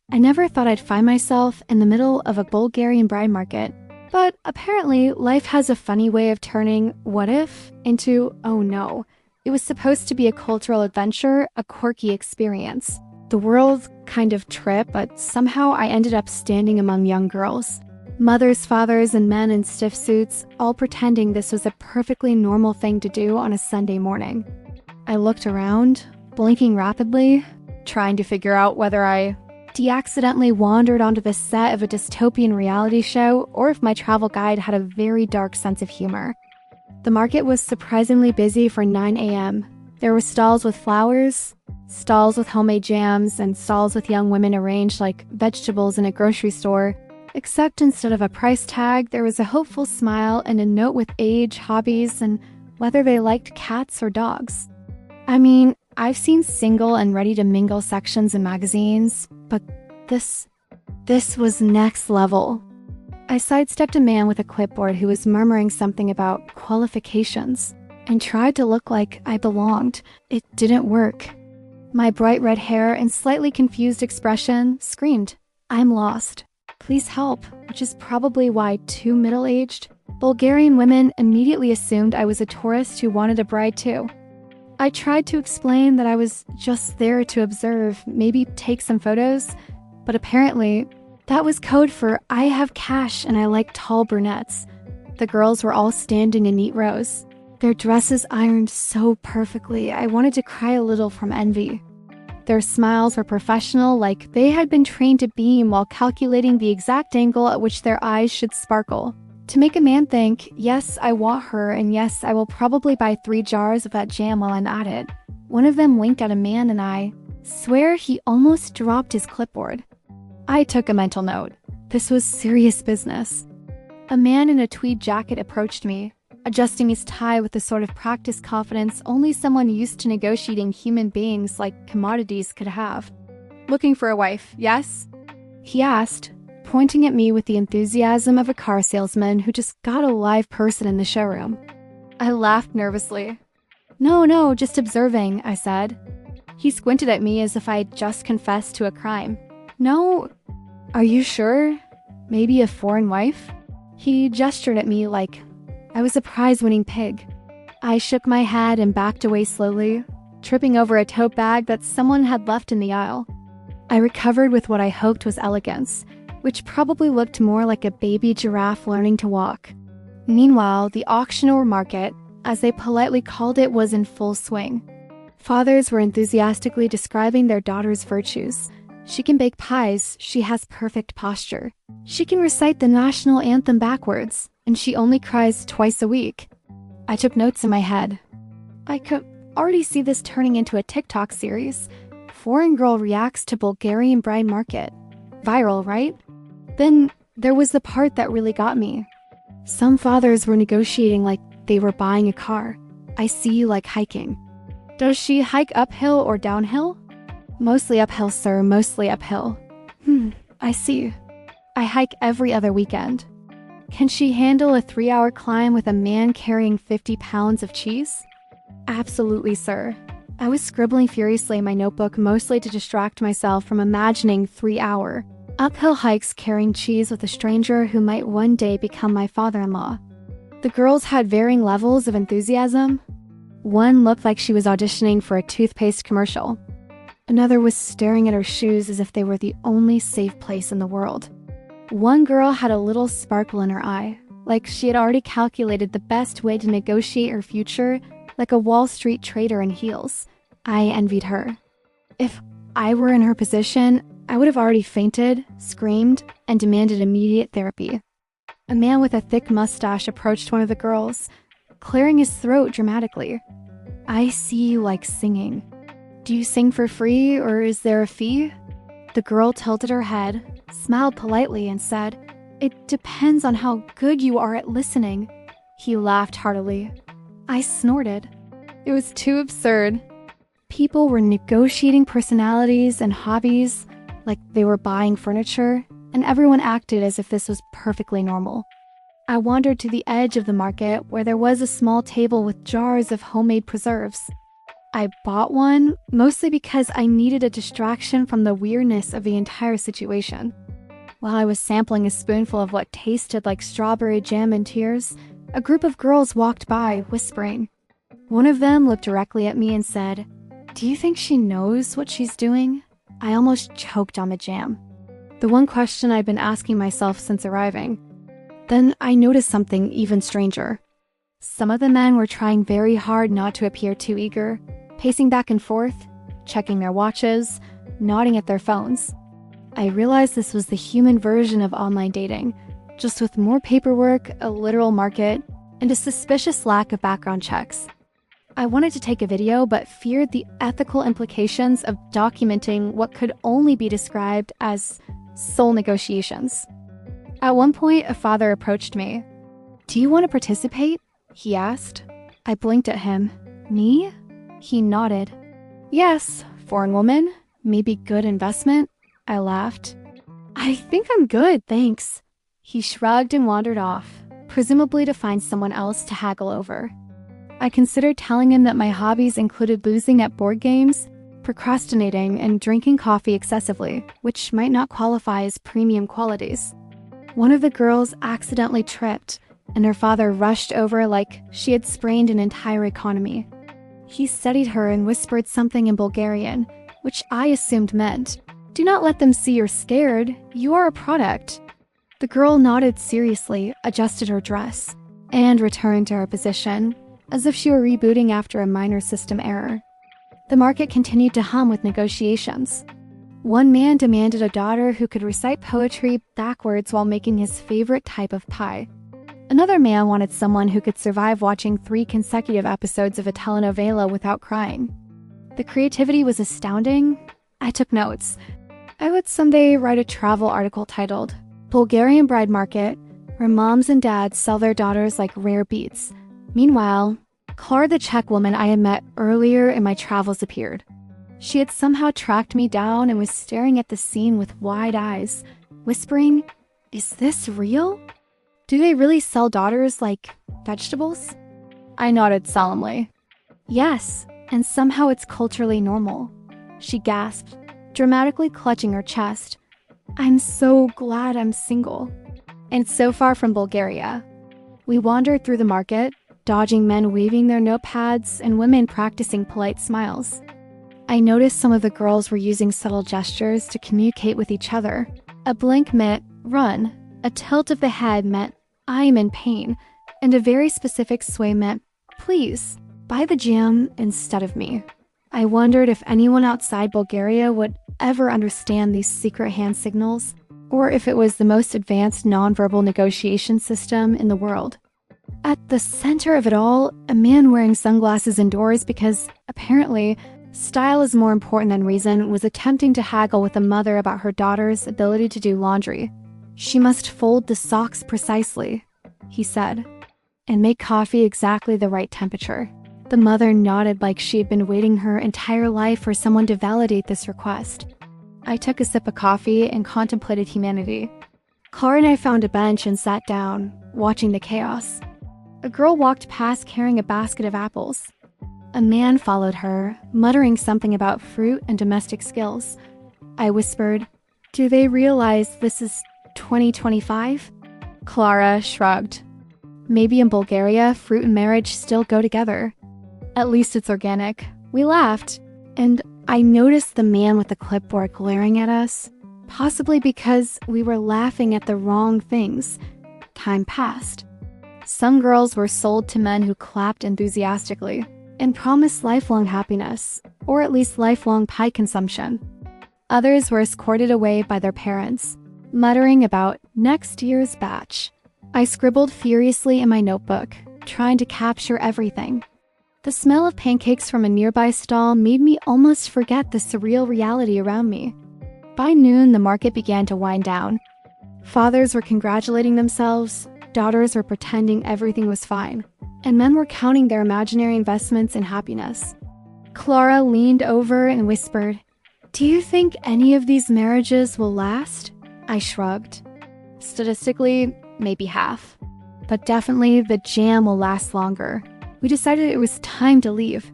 I never thought I'd find myself in the middle of a Bulgarian bride market. But apparently, life has a funny way of turning what if into oh no. It was supposed to be a cultural adventure, a quirky experience. The world kind of trip, but somehow I ended up standing among young girls. Mothers, fathers, and men in stiff suits, all pretending this was a perfectly normal thing to do on a Sunday morning. I looked around, blinking rapidly, trying to figure out whether I accidentally wandered onto the set of a dystopian reality show or if my travel guide had a very dark sense of humor. The market was surprisingly busy for 9 a.m. There were stalls with flowers, stalls with homemade jams, and stalls with young women arranged like vegetables in a grocery store. Except instead of a price tag, there was a hopeful smile and a note with age, hobbies, and whether they liked cats or dogs. I mean, I've seen single and ready-to-mingle sections in magazines, but this was next level. I sidestepped a man with a clipboard who was murmuring something about qualifications and tried to look like I belonged. It didn't work. My bright red hair and slightly confused expression screamed, "I'm lost. Please help," which is probably why two middle-aged Bulgarian women immediately assumed I was a tourist who wanted a bride too. I tried to explain that I was just there to observe, maybe take some photos, but apparently that was code for I have cash and I like tall brunettes. The girls were all standing in neat rows, their dresses ironed so perfectly I wanted to cry a little from envy. Their smiles were professional, like they had been trained to beam while calculating the exact angle at which their eyes should sparkle. To make a man think, yes, I want her, and yes, I will probably buy 3 jars of that jam while I'm at it. One of them winked at a man and I swear he almost dropped his clipboard. I took a mental note. This was serious business. A man in a tweed jacket approached me, adjusting his tie with the sort of practiced confidence only someone used to negotiating human beings like commodities could have. "Looking for a wife, yes?" he asked, pointing at me with the enthusiasm of a car salesman who just got a live person in the showroom. I laughed nervously. No, just observing," I said. He squinted at me as if I had just confessed to a crime. "No? Are you sure? Maybe a foreign wife?" He gestured at me like I was a prize-winning pig. I shook my head and backed away slowly, tripping over a tote bag that someone had left in the aisle. I recovered with what I hoped was elegance, which probably looked more like a baby giraffe learning to walk. Meanwhile, the auction or market, as they politely called it, was in full swing. Fathers were enthusiastically describing their daughter's virtues. She can bake pies, she has perfect posture. She can recite the national anthem backwards, and she only cries twice a week. I took notes in my head. I could already see this turning into a TikTok series. Foreign girl reacts to Bulgarian bride market. Viral, right? Then there was the part that really got me. Some fathers were negotiating like they were buying a car. I see you like hiking. Does she hike uphill or downhill? Mostly uphill, sir, mostly uphill. I see. I hike every other weekend. Can she handle a 3-hour climb with a man carrying 50 pounds of cheese? Absolutely, sir. I was scribbling furiously in my notebook, mostly to distract myself from imagining 3-hour uphill hikes carrying cheese with a stranger who might one day become my father-in-law. The girls had varying levels of enthusiasm. One looked like she was auditioning for a toothpaste commercial. Another was staring at her shoes as if they were the only safe place in the world. One girl had a little sparkle in her eye, like she had already calculated the best way to negotiate her future, like a Wall Street trader in heels. I envied her. If I were in her position, I would have already fainted, screamed, and demanded immediate therapy. A man with a thick mustache approached one of the girls, clearing his throat dramatically. I see you like singing. Do you sing for free, or is there a fee? The girl tilted her head, smiled politely, and said, "It depends on how good you are at listening." He laughed heartily. I snorted. It was too absurd. People were negotiating personalities and hobbies like they were buying furniture, and everyone acted as if this was perfectly normal. I wandered to the edge of the market where there was a small table with jars of homemade preserves. I bought one, mostly because I needed a distraction from the weirdness of the entire situation. While I was sampling a spoonful of what tasted like strawberry jam and tears, a group of girls walked by, whispering. One of them looked directly at me and said, "Do you think she knows what she's doing?" I almost choked on the jam. The one question I'd been asking myself since arriving. Then I noticed something even stranger. Some of the men were trying very hard not to appear too eager, pacing back and forth, checking their watches, nodding at their phones. I realized this was the human version of online dating, just with more paperwork, a literal market, and a suspicious lack of background checks. I wanted to take a video, but feared the ethical implications of documenting what could only be described as soul negotiations. At one point, a father approached me. "Do you want to participate?" he asked. I blinked at him. "Me?" He nodded. "Yes, foreign woman, maybe good investment." I laughed. "I think I'm good, thanks." He shrugged and wandered off, presumably to find someone else to haggle over. I considered telling him that my hobbies included losing at board games, procrastinating, and drinking coffee excessively, which might not qualify as premium qualities. One of the girls accidentally tripped, and her father rushed over like she had sprained an entire economy. He studied her and whispered something in Bulgarian, which I assumed meant, "Do not let them see you're scared. You are a product." The girl nodded seriously, adjusted her dress, and returned to her position, as if she were rebooting after a minor system error. The market continued to hum with negotiations. One man demanded a daughter who could recite poetry backwards while making his favorite type of pie. Another man wanted someone who could survive watching 3 consecutive episodes of a telenovela without crying. The creativity was astounding. I took notes. I would someday write a travel article titled, "Bulgarian Bride Market, where moms and dads sell their daughters like rare beets." Meanwhile, Clara, the Czech woman I had met earlier in my travels, appeared. She had somehow tracked me down and was staring at the scene with wide eyes, whispering, "Is this real? Do they really sell daughters like vegetables?" I nodded solemnly. "Yes, and somehow it's culturally normal." She gasped, dramatically clutching her chest. "I'm so glad I'm single." And so far from Bulgaria. We wandered through the market, dodging men waving their notepads and women practicing polite smiles. I noticed some of the girls were using subtle gestures to communicate with each other. A blink meant run, a tilt of the head meant I'm in pain, and a very specific sway meant please, buy the jam instead of me. I wondered if anyone outside Bulgaria would ever understand these secret hand signals, or if it was the most advanced nonverbal negotiation system in the world. At the center of it all, a man wearing sunglasses indoors because, apparently, style is more important than reason, was attempting to haggle with a mother about her daughter's ability to do laundry. "She must fold the socks precisely," he said, "and make coffee exactly the right temperature." The mother nodded like she had been waiting her entire life for someone to validate this request. I took a sip of coffee and contemplated humanity. Clara and I found a bench and sat down, watching the chaos. A girl walked past carrying a basket of apples. A man followed her, muttering something about fruit and domestic skills. I whispered, "Do they realize this is 2025? Clara shrugged. "Maybe in Bulgaria, fruit and marriage still go together. At least it's organic." We laughed, and I noticed the man with the clipboard glaring at us, possibly because we were laughing at the wrong things. Time passed. Some girls were sold to men who clapped enthusiastically and promised lifelong happiness, or at least lifelong pie consumption. Others were escorted away by their parents, muttering about next year's batch. I scribbled furiously in my notebook, trying to capture everything. The smell of pancakes from a nearby stall made me almost forget the surreal reality around me. By noon, the market began to wind down. Fathers were congratulating themselves, daughters were pretending everything was fine, and men were counting their imaginary investments in happiness. Clara leaned over and whispered, "Do you think any of these marriages will last?" I shrugged. Statistically, maybe half. But definitely the jam will last longer. We decided it was time to leave.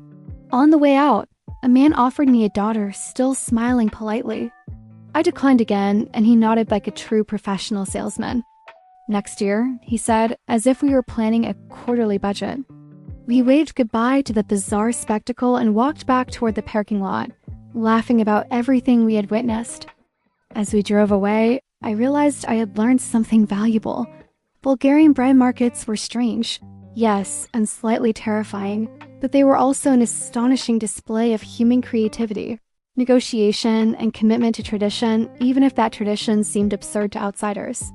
On the way out, a man offered me a daughter, still smiling politely. I declined again, and he nodded like a true professional salesman. Next year, he said, as if we were planning a quarterly budget. We waved goodbye to the bizarre spectacle and walked back toward the parking lot, laughing about everything we had witnessed. As we drove away, I realized I had learned something valuable. Bulgarian bride markets were strange, yes, and slightly terrifying, but they were also an astonishing display of human creativity, negotiation, and commitment to tradition, even if that tradition seemed absurd to outsiders.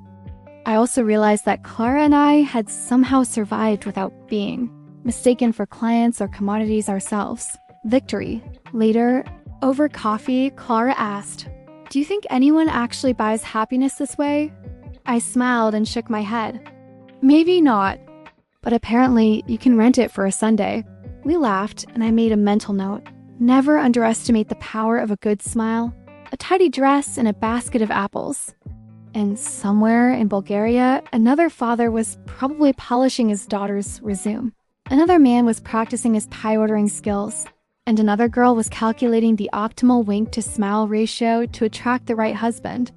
I also realized that Clara and I had somehow survived without being mistaken for clients or commodities ourselves. Victory. Later, over coffee, Clara asked, "Do you think anyone actually buys happiness this way?" I smiled and shook my head. Maybe not, but apparently you can rent it for a Sunday. We laughed, and I made a mental note. Never underestimate the power of a good smile, a tidy dress, and a basket of apples. And somewhere in Bulgaria, another father was probably polishing his daughter's resume. Another man was practicing his pie ordering skills, and another girl was calculating the optimal wink-to-smile ratio to attract the right husband.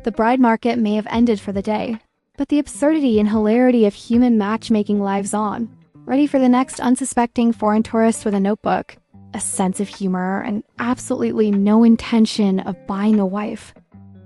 The bride market may have ended for the day, but the absurdity and hilarity of human matchmaking lives on, ready for the next unsuspecting foreign tourist with a notebook, a sense of humor, and absolutely no intention of buying a wife.